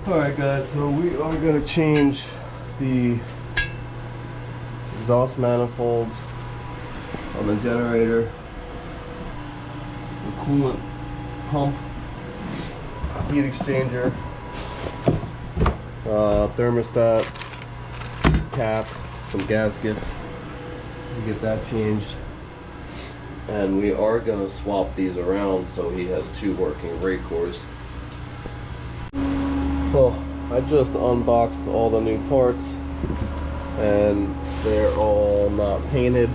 Alright guys, so we are going to change the exhaust manifolds on the generator, the coolant pump, heat exchanger, thermostat, cap, some gaskets. We get that changed. And we are going to swap these around so he has two working rate cores. Well, I just unboxed all the new parts and they're all not painted.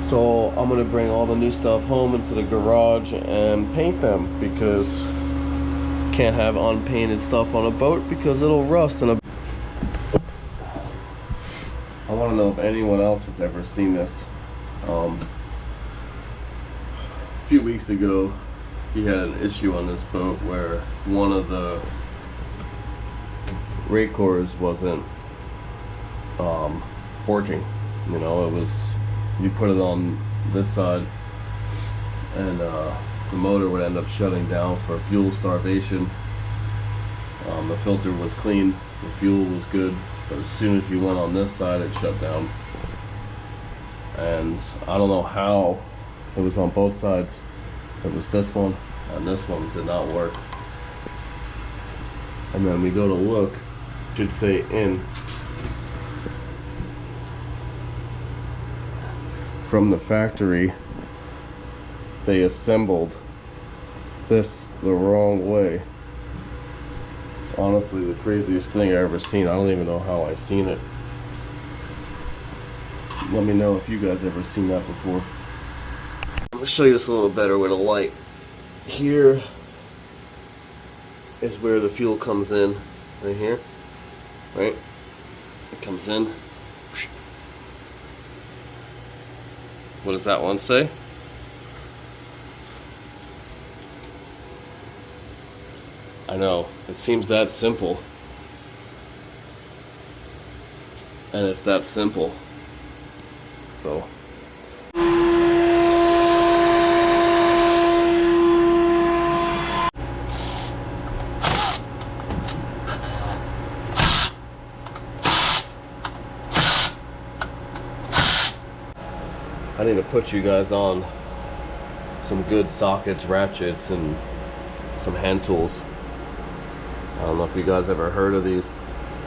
So I'm going to bring all the new stuff home into the garage and paint them, because you can't have unpainted stuff on a boat because it'll rust. And I want to know if anyone else has ever seen this. A few weeks ago, he had an issue on this boat where one of the rate cores wasn't working. You know, it was, you put it on this side and the motor would end up shutting down for fuel starvation. The filter was clean, the fuel was good, but as soon as you went on this side, it shut down. And I don't know how it was on both sides. It was this one, and this one did not work. And then we go to look, it should say in. From the factory, they assembled this the wrong way. Honestly, the craziest thing I ever seen. I don't even know how I seen it. Let me know if you guys ever seen that before. I'm gonna show you this a little better with a light. Here is where the fuel comes in, right here, right? It comes in. What does that one say? I know, it seems that simple. And it's that simple. So I need to put you guys on some good sockets, ratchets, and some hand tools. I don't know if you guys ever heard of these.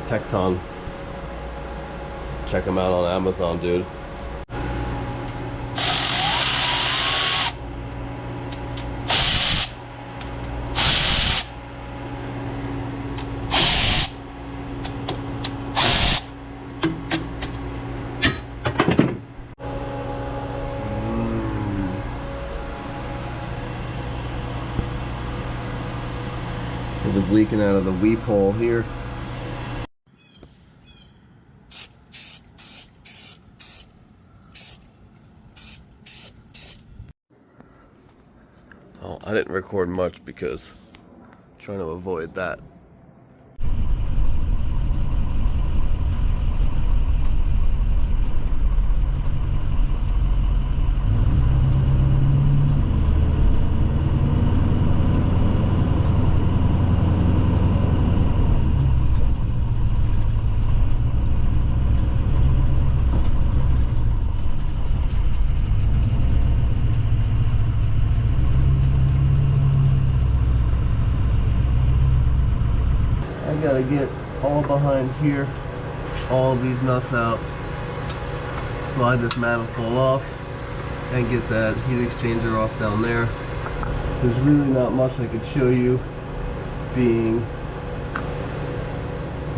Tecton. Check them out on Amazon, dude. It was leaking out of the weep hole here. Oh, I didn't record much because I'm trying to avoid that. I gotta get all behind here, all these nuts out, slide this manifold off, and get that heat exchanger off down there. There's really not much I could show you, being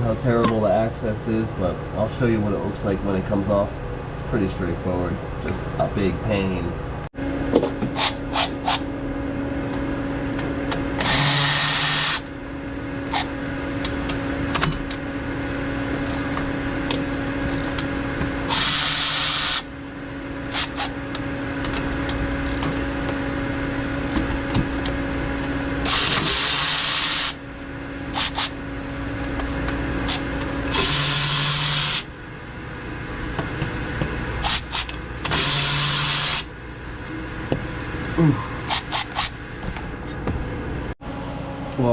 how terrible the access is, but I'll show you what it looks like when it comes off. It's pretty straightforward, just a big pain.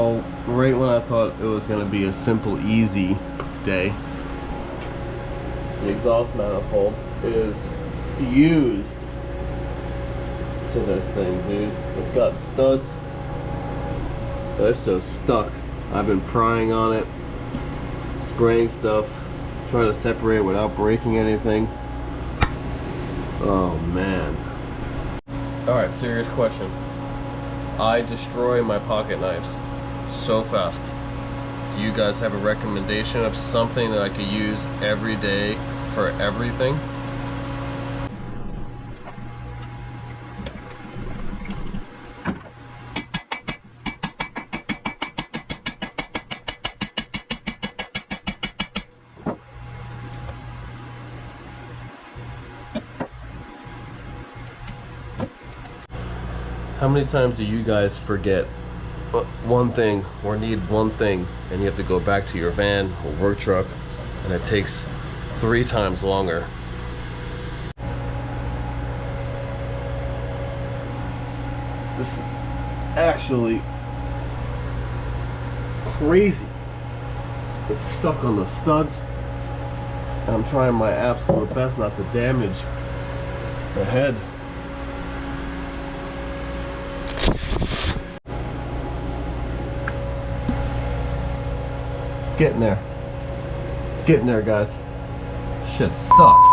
So right when I thought it was going to be a simple, easy day, the exhaust manifold is fused to this thing, dude. It's got studs. It's just stuck. I've been prying on it, spraying stuff, trying to separate without breaking anything. Oh man. Alright, serious question. I destroy my pocket knives so fast. Do you guys have a recommendation of something that I could use every day for everything? How many times do you guys forget one thing or need one thing and you have to go back to your van or work truck and it takes 3 times longer? This is actually crazy. It's stuck on the studs. I'm trying my absolute best not to damage the head. Getting there. It's getting there, guys. Shit sucks.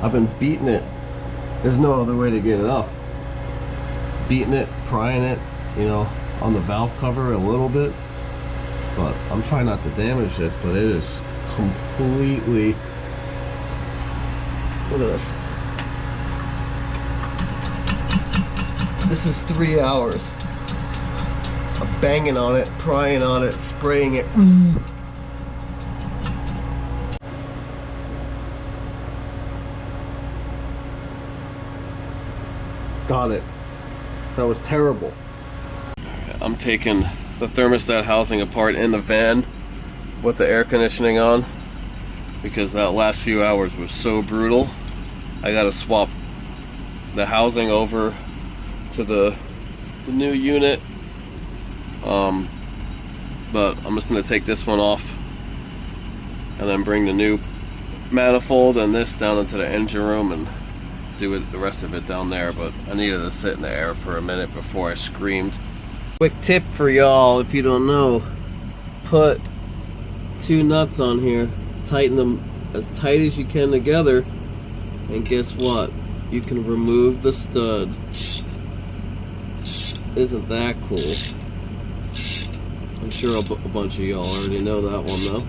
I've been beating it. There's no other way to get it off. Beating it, prying it, you know, on the valve cover a little bit. But I'm trying not to damage this, but it is completely... Look at this. This is 3 hours. I'm banging on it, prying on it, spraying it. Got it. That was terrible. I'm taking the thermostat housing apart in the van with the air conditioning on because that last few hours was so brutal. I gotta swap the housing over to the new unit. But I'm just gonna take this one off and then bring the new manifold and this down into the engine room and do it, the rest of it down there. But I needed to sit in the air for a minute before I screamed. Quick tip for y'all, if you don't know, put 2 nuts on here, tighten them as tight as you can together, and guess what? You can remove the stud. Isn't that cool? I'm sure a bunch of y'all already know that one though.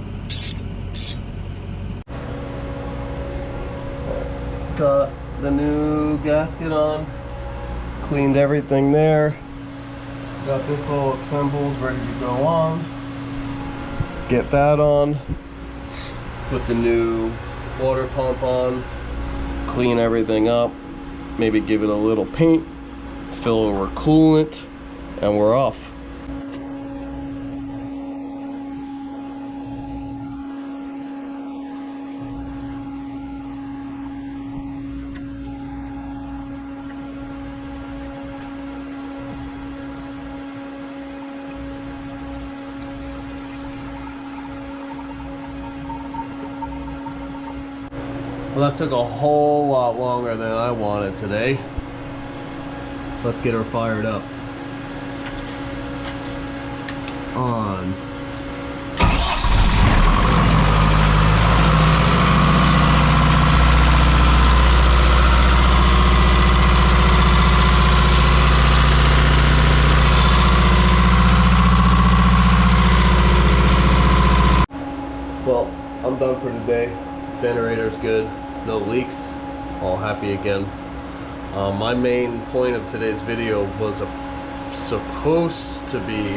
Got the new gasket on, cleaned everything there, got this all assembled, ready to go on. Get that on, put the new water pump on, clean everything up, maybe give it a little paint, fill it with coolant, and we're off. Well, that took a whole lot longer than I wanted today. Let's get her fired up. On. Well, I'm done for today. Generator's good. No leaks, all happy again. My main point of today's video was supposed to be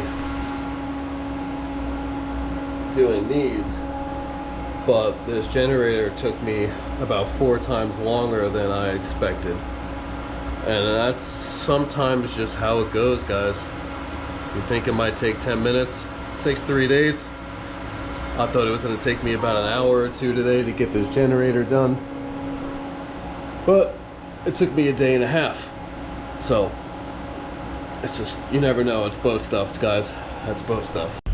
doing these, but this generator took me about 4 times longer than I expected, and that's sometimes just how it goes, guys. You think it might take 10 minutes, it takes 3 days. I thought it was going to take me about an hour or 2 today to get this generator done, but it took me a day and a half. So it's just, you never know. It's boat stuff, guys. That's boat stuff.